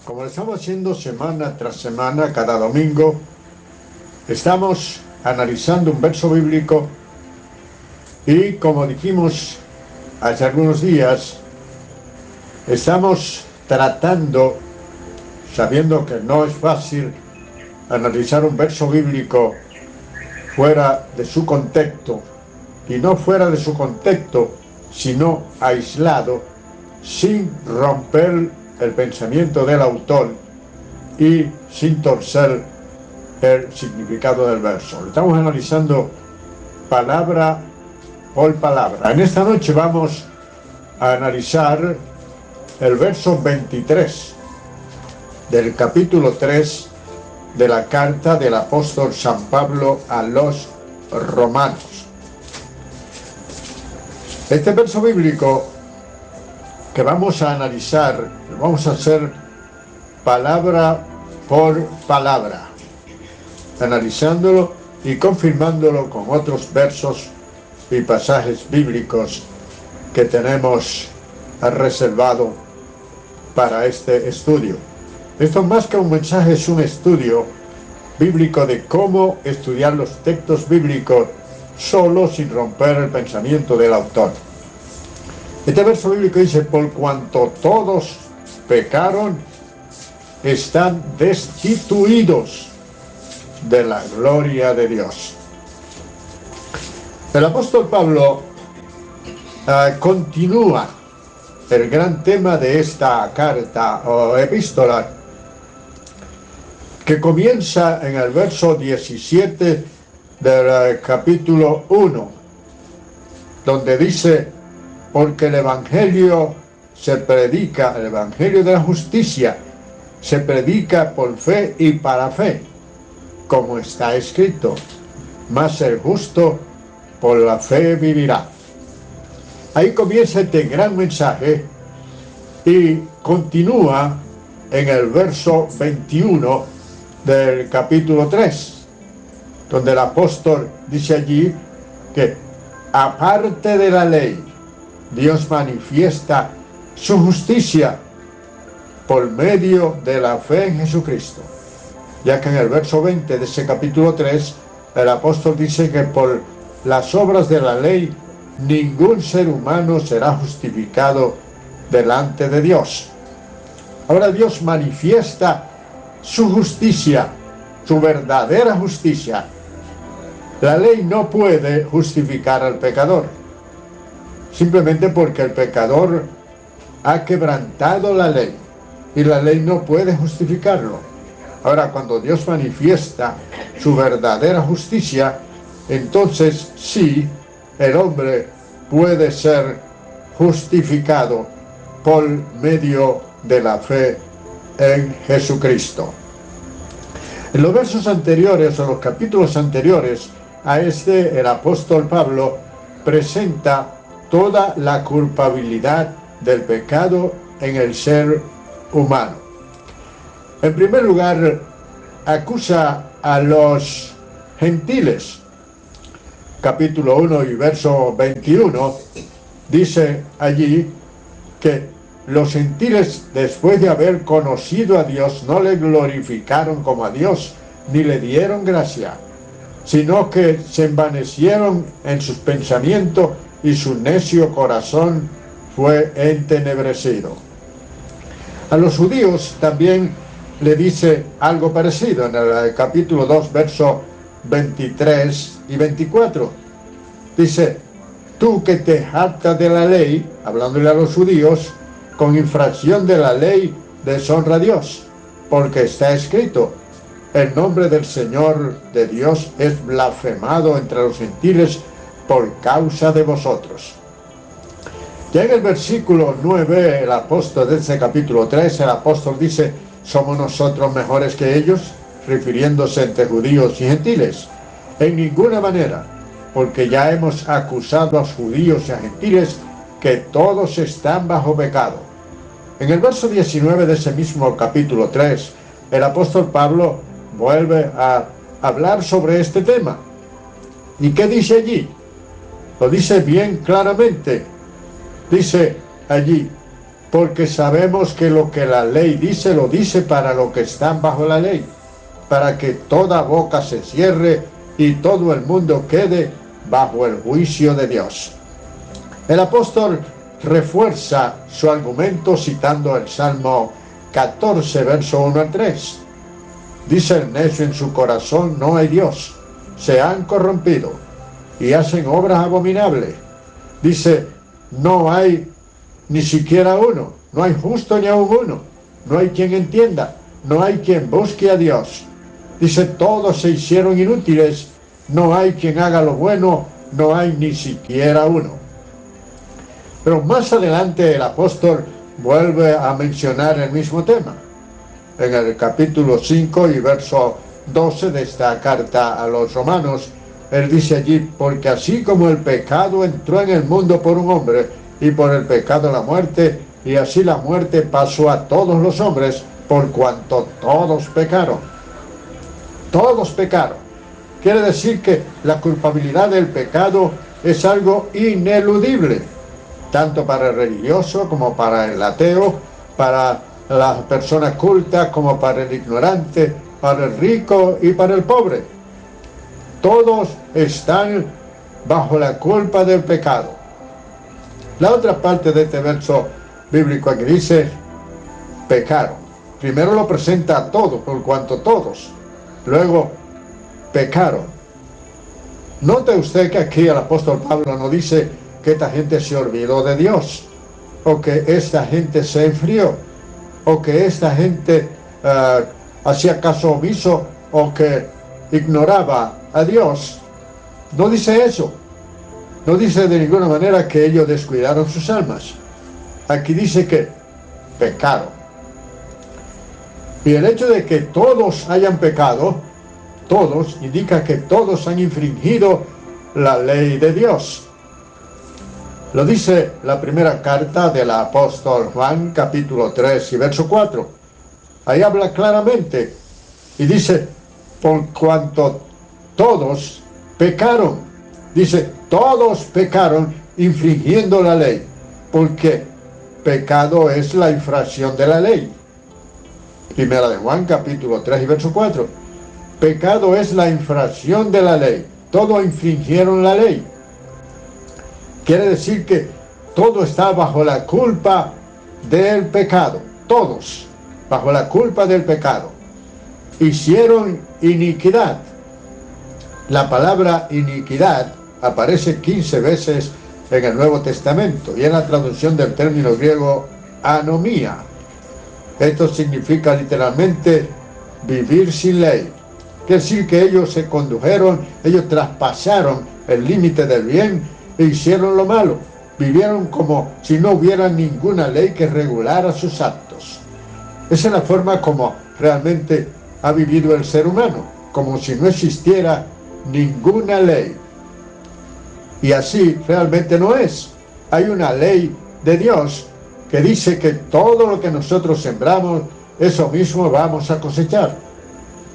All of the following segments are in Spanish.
Como lo estamos haciendo semana tras semana, cada domingo, estamos analizando un verso bíblico y, como dijimos hace algunos días, estamos tratando, sabiendo que no es fácil analizar un verso bíblico fuera de su contexto, y no fuera de su contexto, sino aislado, sin romper el pensamiento del autor y sin torcer el significado del verso. Lo estamos analizando palabra por palabra. En esta noche vamos a analizar el verso 23 del capítulo 3 de la carta del apóstol San Pablo a los romanos. Este verso bíblico que vamos a analizar, lo vamos a hacer palabra por palabra, analizándolo y confirmándolo con otros versos y pasajes bíblicos que tenemos reservado para este estudio. Esto más que un mensaje es un estudio bíblico de cómo estudiar los textos bíblicos solo, sin romper el pensamiento del autor. Este verso bíblico dice: por cuanto todos pecaron, están destituidos de la gloria de Dios. El apóstol Pablo continúa el gran tema de esta carta o epístola, que comienza en el verso 17 del capítulo 1, donde dice: porque el evangelio se predica, el evangelio de la justicia se predica por fe y para fe, como está escrito: mas el justo por la fe vivirá. Ahí comienza este gran mensaje y continúa en el verso 21 del capítulo 3, donde el apóstol dice allí que aparte de la ley, Dios manifiesta su justicia por medio de la fe en Jesucristo. Ya que en el verso 20 de ese capítulo 3, el apóstol dice que por las obras de la ley ningún ser humano será justificado delante de Dios. Ahora Dios manifiesta su justicia, su verdadera justicia. La ley no puede justificar al pecador, simplemente porque el pecador ha quebrantado la ley y la ley no puede justificarlo. Ahora, cuando Dios manifiesta su verdadera justicia, entonces sí, el hombre puede ser justificado por medio de la fe en Jesucristo. En los versos anteriores, o los capítulos anteriores a este, el apóstol Pablo presenta toda la culpabilidad del pecado en el ser humano. En primer lugar, acusa a los gentiles. Capítulo 1 y verso 21 dice allí que los gentiles, después de haber conocido a Dios, no le glorificaron como a Dios, ni le dieron gracia, sino que se envanecieron en sus pensamientos y su necio corazón fue entenebrecido. A los judíos también le dice algo parecido en el capítulo 2, versos 23 y 24. Dice: tú que te jactas de la ley, hablándole a los judíos, con infracción de la ley deshonra a Dios, porque está escrito: el nombre del Señor de Dios es blasfemado entre los gentiles por causa de vosotros. Ya en el versículo 9, el apóstol de ese capítulo 3, el apóstol dice: ¿somos nosotros mejores que ellos? Refiriéndose entre judíos y gentiles. En ninguna manera, porque ya hemos acusado a los judíos y a gentiles que todos están bajo pecado. En el verso 19 de ese mismo capítulo 3, el apóstol Pablo vuelve a hablar sobre este tema. ¿Y qué dice allí? Lo dice bien claramente. Dice allí: porque sabemos que lo que la ley dice, lo dice para los que están bajo la ley, para que toda boca se cierre y todo el mundo quede bajo el juicio de Dios. El apóstol refuerza su argumento citando el Salmo 14, verso 1 al 3. Dice el necio en su corazón: no hay Dios, se han corrompido y hacen obras abominables. Dice: no hay ni siquiera uno, no hay justo ni aun uno, no hay quien entienda, no hay quien busque a Dios. Dice: todos se hicieron inútiles, no hay quien haga lo bueno, no hay ni siquiera uno. Pero más adelante el apóstol vuelve a mencionar el mismo tema. En el capítulo 5 y verso 12 de esta carta a los romanos, él dice allí: porque así como el pecado entró en el mundo por un hombre, y por el pecado la muerte, y así la muerte pasó a todos los hombres, por cuanto todos pecaron. Todos pecaron. Quiere decir que la culpabilidad del pecado es algo ineludible, tanto para el religioso como para el ateo, para la persona culta como para el ignorante, para el rico y para el pobre. Todos están bajo la culpa del pecado. La otra parte de este verso bíblico aquí dice: pecaron. Primero lo presenta a todos, por cuanto todos. Luego, pecaron. Note usted que aquí el apóstol Pablo no dice que esta gente se olvidó de Dios, o que esta gente se enfrió, o que esta gente hacía caso omiso, o que ignoraba a Dios. No dice eso. No dice de ninguna manera que ellos descuidaron sus almas. Aquí dice que pecaron. Y el hecho de que todos hayan pecado, todos, indica que todos han infringido la ley de Dios. Lo dice la primera carta del apóstol Juan, capítulo 3 y verso 4. Ahí habla claramente y dice: por cuanto todos pecaron. Dice: todos pecaron infringiendo la ley, porque pecado es la infracción de la ley. Primera de Juan, capítulo 3 y verso 4. Pecado es la infracción de la ley. Todos infringieron la ley. Quiere decir que todo está bajo la culpa del pecado. Todos bajo la culpa del pecado. Hicieron iniquidad. La palabra iniquidad aparece 15 veces en el Nuevo Testamento y en la traducción del término griego anomía. Esto significa literalmente vivir sin ley. Quiere decir que ellos se condujeron, ellos traspasaron el límite del bien e hicieron lo malo. Vivieron como si no hubiera ninguna ley que regulara sus actos. Esa es la forma como realmente ha vivido el ser humano, como si no existiera ninguna ley. Y así realmente no es. Hay una ley de Dios que dice que todo lo que nosotros sembramos, eso mismo vamos a cosechar.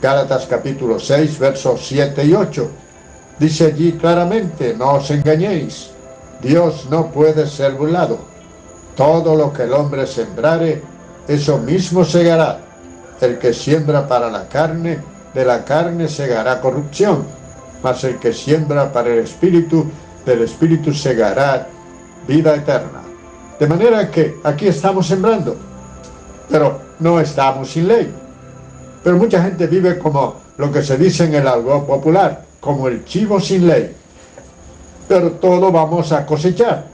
Gálatas capítulo 6, versos 7 y 8. Dice allí claramente: no os engañéis, Dios no puede ser burlado. Todo lo que el hombre sembrare, eso mismo segará. El que siembra para la carne, de la carne segará corrupción. Mas el que siembra para el Espíritu, del Espíritu segará vida eterna. De manera que aquí estamos sembrando, pero no estamos sin ley. Pero mucha gente vive como lo que se dice en el argot popular, como el chivo sin ley. Pero todo vamos a cosechar.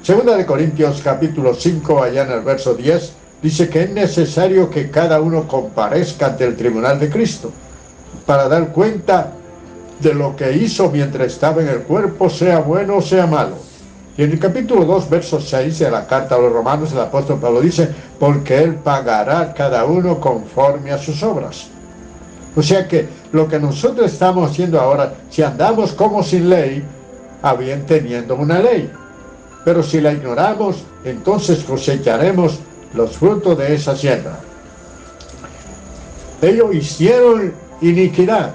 Segunda de Corintios capítulo 5, allá en el verso 10, dice que es necesario que cada uno comparezca ante el tribunal de Cristo, para dar cuenta de lo que hizo mientras estaba en el cuerpo, sea bueno o sea malo. Y en el capítulo 2, verso 6 de la carta a los romanos, el apóstol Pablo dice: porque él pagará cada uno conforme a sus obras. O sea que lo que nosotros estamos haciendo ahora, si andamos como sin ley, a bien teniendo una ley. Pero si la ignoramos, entonces cosecharemos los frutos de esa siembra. Ellos hicieron iniquidad.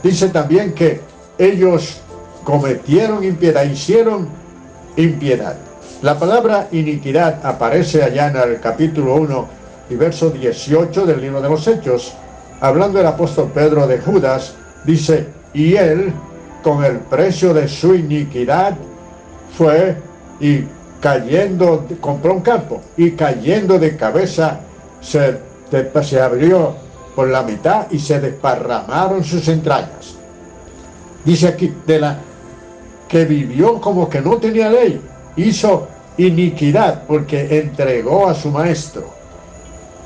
Dice también que ellos cometieron impiedad, hicieron impiedad. La palabra iniquidad aparece allá en el capítulo 1 y verso 18 del libro de los Hechos. Hablando el apóstol Pedro de Judas, dice, y él, con el precio de su iniquidad, fue y cayendo, compró un campo, y cayendo de cabeza, se abrió por la mitad y se desparramaron sus entrañas. Dice aquí, que vivió como que no tenía ley, hizo iniquidad porque entregó a su maestro.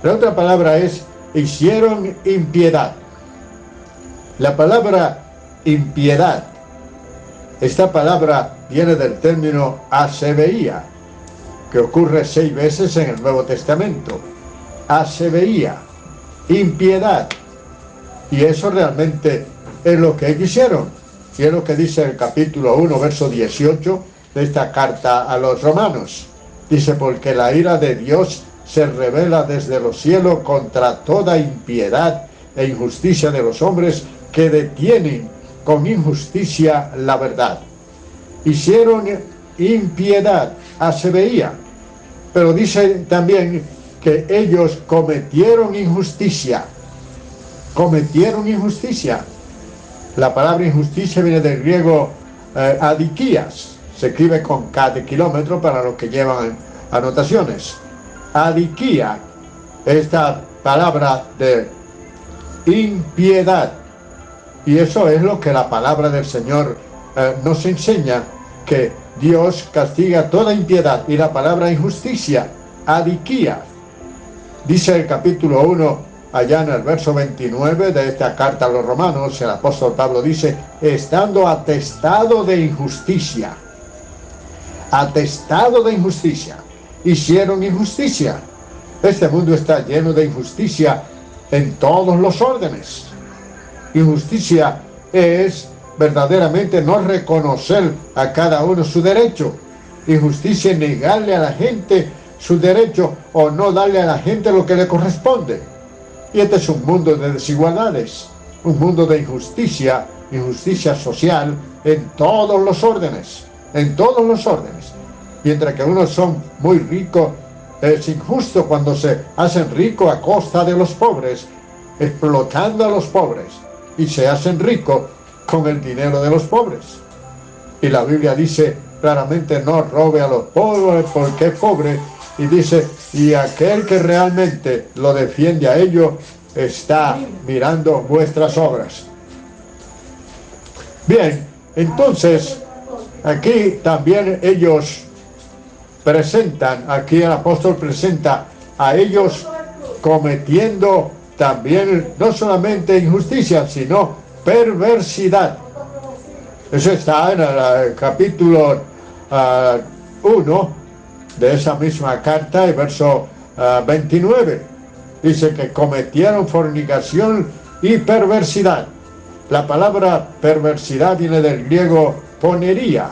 La otra palabra es, hicieron impiedad. La palabra impiedad, esta palabra viene del término asebeía, que ocurre 6 veces en el Nuevo Testamento. Asebeía, impiedad. Y eso realmente es lo que ellos hicieron. Y es lo que dice el capítulo 1, verso 18 de esta carta a los romanos. Dice, porque la ira de Dios se revela desde los cielos contra toda impiedad e injusticia de los hombres que detienen con injusticia la verdad. Hicieron impiedad, asebeía, pero dice también que ellos cometieron injusticia. Cometieron injusticia. La palabra injusticia viene del griego adikías, se escribe con K de kilómetro para los que llevan anotaciones. Adikía, esta palabra de impiedad. Y eso es lo que la palabra del Señor nos enseña, que Dios castiga toda impiedad. Y la palabra injusticia, adikía. Dice el capítulo 1, allá en el verso 29 de esta carta a los romanos, el apóstol Pablo dice, estando atestado de injusticia. Atestado de injusticia. Hicieron injusticia. Este mundo está lleno de injusticia en todos los órdenes. Injusticia es verdaderamente no reconocer a cada uno su derecho. Injusticia es negarle a la gente su derecho o no darle a la gente lo que le corresponde. Y este es un mundo de desigualdades, un mundo de injusticia, injusticia social en todos los órdenes, en todos los órdenes. Mientras que unos son muy ricos, es injusto cuando se hacen ricos a costa de los pobres, explotando a los pobres, y se hacen ricos con el dinero de los pobres. Y la Biblia dice claramente, no robe a los pobres porque es pobre, y dice, y aquel que realmente lo defiende a ellos está mirando vuestras obras. Bien, entonces aquí también ellos presentan, aquí el apóstol presenta a ellos cometiendo también no solamente injusticia, sino perversidad. Eso está en el capítulo 1 de esa misma carta, el verso 29. Dice que cometieron fornicación y perversidad. La palabra perversidad viene del griego ponería.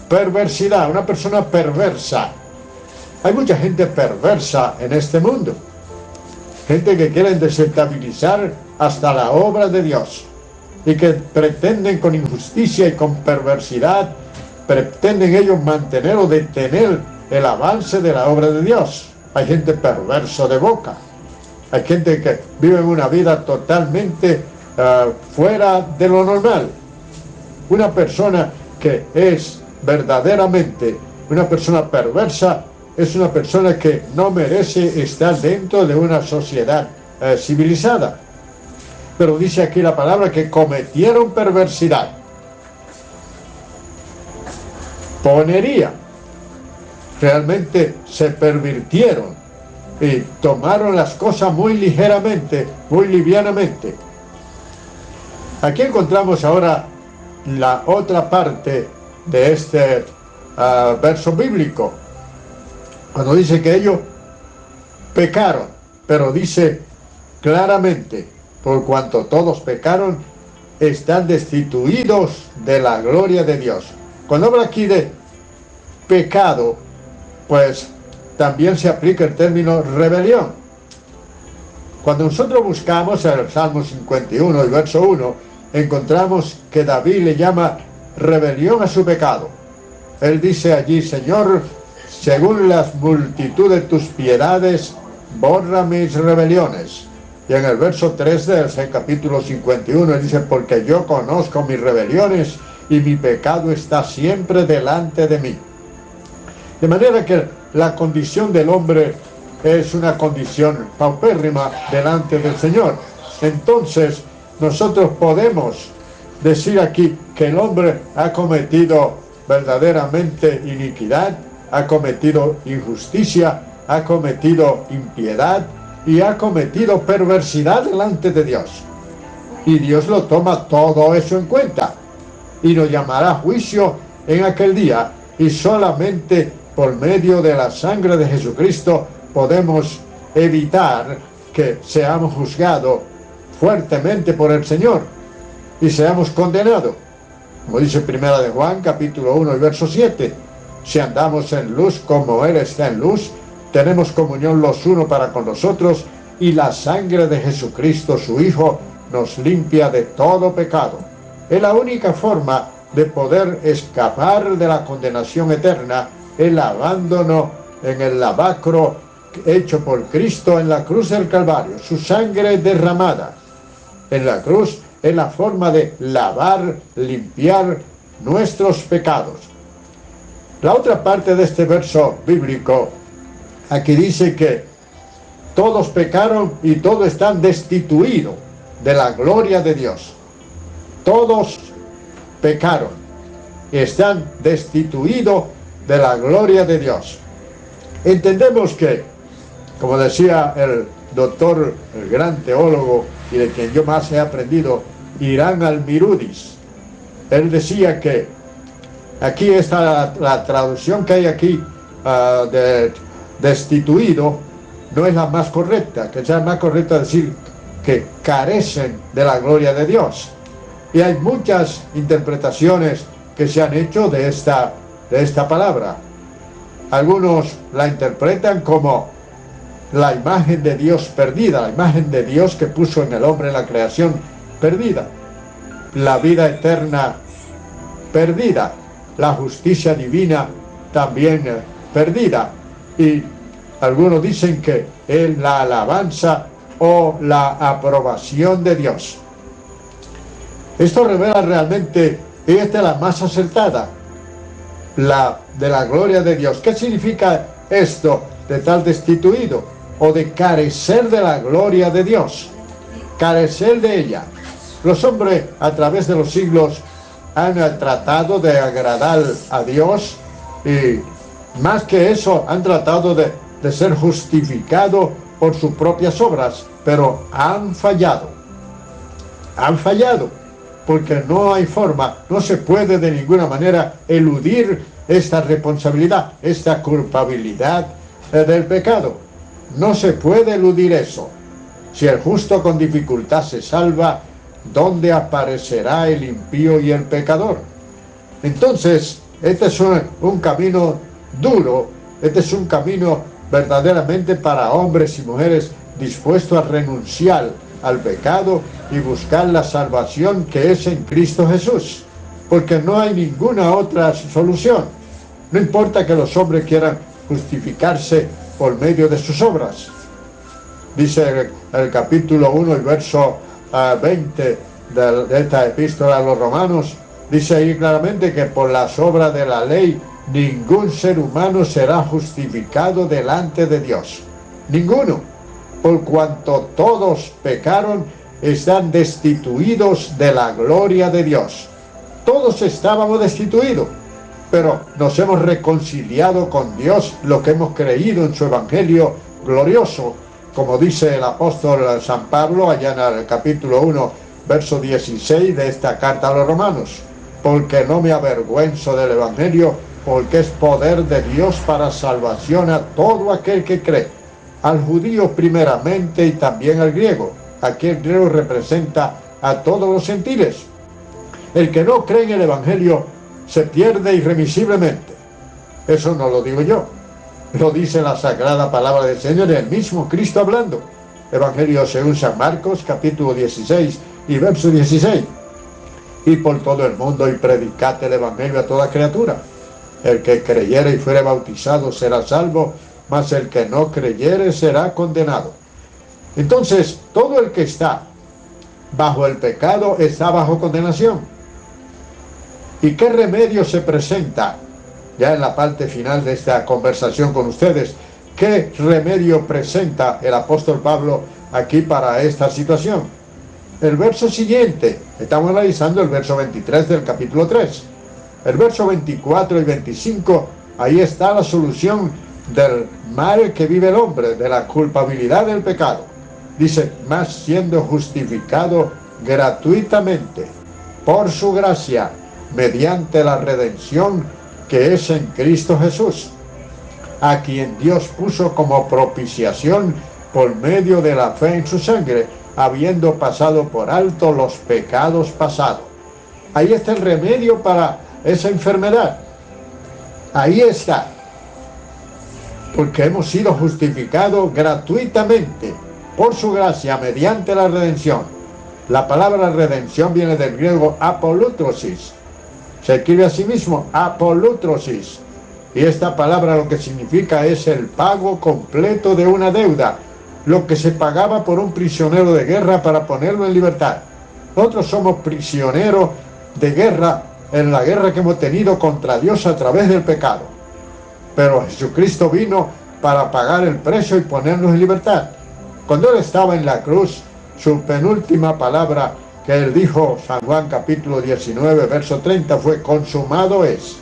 Perversidad, una persona perversa. Hay mucha gente perversa en este mundo. Gente que quieren desestabilizar hasta la obra de Dios. Y que pretenden con injusticia y con perversidad, pretenden ellos mantener o detener el avance de la obra de Dios. Hay gente perversa de boca. Hay gente que vive una vida totalmente fuera de lo normal. Una persona que es verdaderamente una persona perversa es una persona que no merece estar dentro de una sociedad civilizada. Pero dice aquí la palabra que cometieron perversidad. Ponería. Realmente se pervirtieron y tomaron las cosas muy ligeramente, muy livianamente. Aquí encontramos ahora la otra parte de este verso bíblico, cuando dice que ellos pecaron, pero dice claramente, por cuanto todos pecaron, están destituidos de la gloria de Dios. Cuando habla aquí de pecado, pues también se aplica el término rebelión. Cuando nosotros buscamos el Salmo 51, el verso 1, encontramos que David le llama rebelión a su pecado. Él dice allí, Señor, según la multitud de tus piedades, borra mis rebeliones. Y en el verso 3 del capítulo 51 dice, porque yo conozco mis rebeliones y mi pecado está siempre delante de mí. De manera que la condición del hombre es una condición paupérrima delante del Señor. Entonces, nosotros podemos decir aquí que el hombre ha cometido verdaderamente iniquidad, ha cometido injusticia, ha cometido impiedad y ha cometido perversidad delante de Dios. Y Dios lo toma todo eso en cuenta y nos llamará a juicio en aquel día, y solamente por medio de la sangre de Jesucristo podemos evitar que seamos juzgados fuertemente por el Señor y seamos condenados. Como dice Primera de Juan, capítulo 1 y verso 7, si andamos en luz como Él está en luz, tenemos comunión los unos para con los otros, y la sangre de Jesucristo, su Hijo, nos limpia de todo pecado. Es la única forma de poder escapar de la condenación eterna, el abandono en el lavacro hecho por Cristo en la cruz del Calvario, su sangre derramada en la cruz es la forma de lavar, limpiar nuestros pecados. La otra parte de este verso bíblico, aquí dice que todos pecaron y todos están destituidos de la gloria de Dios. Todos pecaron y están destituidos de la gloria de Dios. Entendemos que, como decía el doctor, el gran teólogo y de quien yo más he aprendido, Irán Al-Mirudis, él decía que aquí está la traducción que hay aquí de destituido, no es la más correcta, que sea más correcta decir que carecen de la gloria de Dios. Y hay muchas interpretaciones que se han hecho de esta palabra. Algunos la interpretan como la imagen de Dios perdida, la imagen de Dios que puso en el hombre en la creación perdida, la vida eterna perdida, la justicia divina también perdida, y algunos dicen que es la alabanza o la aprobación de Dios. Esto revela realmente, y esta es la más acertada, la de la gloria de Dios. ¿Qué significa esto de tal destituido o de carecer de la gloria de Dios? Carecer de ella. Los hombres a través de los siglos han tratado de agradar a Dios, y más que eso han tratado de ser justificados por sus propias obras, pero han fallado. Han fallado, porque no hay forma, no se puede de ninguna manera eludir esta responsabilidad, esta culpabilidad del pecado. No se puede eludir eso. Si el justo con dificultad se salva, ¿dónde aparecerá el impío y el pecador? Entonces, este es un camino duro, este es un camino verdaderamente para hombres y mujeres dispuestos a renunciar al pecado y buscar la salvación que es en Cristo Jesús, porque no hay ninguna otra solución. No importa que los hombres quieran justificarse por medio de sus obras. Dice el capítulo 1, el verso 20 de esta epístola a los romanos, dice ahí claramente que por las obras de la ley ningún ser humano será justificado delante de Dios. Ninguno. Por cuanto todos pecaron, están destituidos de la gloria de Dios. Todos estábamos destituidos, pero nos hemos reconciliado con Dios, lo que hemos creído en su evangelio glorioso, como dice el apóstol San Pablo allá en el capítulo 1, verso 16 de esta carta a los romanos. Porque no me avergüenzo del evangelio, porque es poder de Dios para salvación a todo aquel que cree, al judío primeramente y también al griego. Aquí el griego representa a todos los gentiles. El que no cree en el evangelio se pierde irremisiblemente. Eso no lo digo yo, lo dice la sagrada palabra del Señor, el mismo Cristo hablando. Evangelio según San Marcos, capítulo 16 y verso 16. Y por todo el mundo y predicad el evangelio a toda criatura. El que creyere y fuere bautizado será salvo, mas el que no creyere será condenado. Entonces, todo el que está bajo el pecado está bajo condenación. ¿Y qué remedio se presenta? Ya en la parte final de esta conversación con ustedes, ¿qué remedio presenta el apóstol Pablo aquí para esta situación? El verso siguiente, estamos analizando el verso 23 del capítulo 3. El verso 24 y 25, ahí está la solución del mal que vive el hombre, de la culpabilidad del pecado. Dice, mas siendo justificado gratuitamente por su gracia, mediante la redención que es en Cristo Jesús, a quien Dios puso como propiciación por medio de la fe en su sangre, habiendo pasado por alto los pecados pasados. Ahí está el remedio para esa enfermedad. Ahí está. Porque hemos sido justificados gratuitamente por su gracia mediante la redención. La palabra redención viene del griego apolutrosis. Se escribe así mismo, apolutrosis. Y esta palabra lo que significa es el pago completo de una deuda, lo que se pagaba por un prisionero de guerra para ponerlo en libertad. Nosotros somos prisioneros de guerra en la guerra que hemos tenido contra Dios a través del pecado. Pero Jesucristo vino para pagar el precio y ponernos en libertad. Cuando Él estaba en la cruz, su penúltima palabra que Él dijo, San Juan capítulo 19, verso 30, fue consumado es.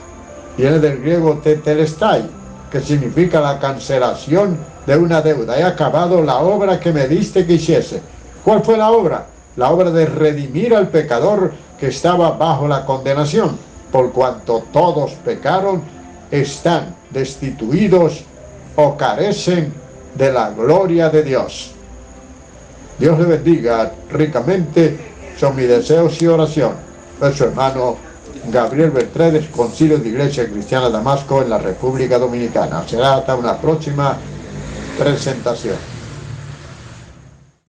Viene del griego tetelestai, que significa la cancelación de una deuda. He acabado la obra que me diste que hiciese. ¿Cuál fue la obra? La obra de redimir al pecador que estaba bajo la condenación. Por cuanto todos pecaron, están destituidos o carecen de la gloria de Dios. Dios le bendiga ricamente, son mis deseos y oración. Es su hermano Gabriel Beltredes, Concilio de Iglesia Cristiana Damasco en la República Dominicana. Será hasta una próxima presentación.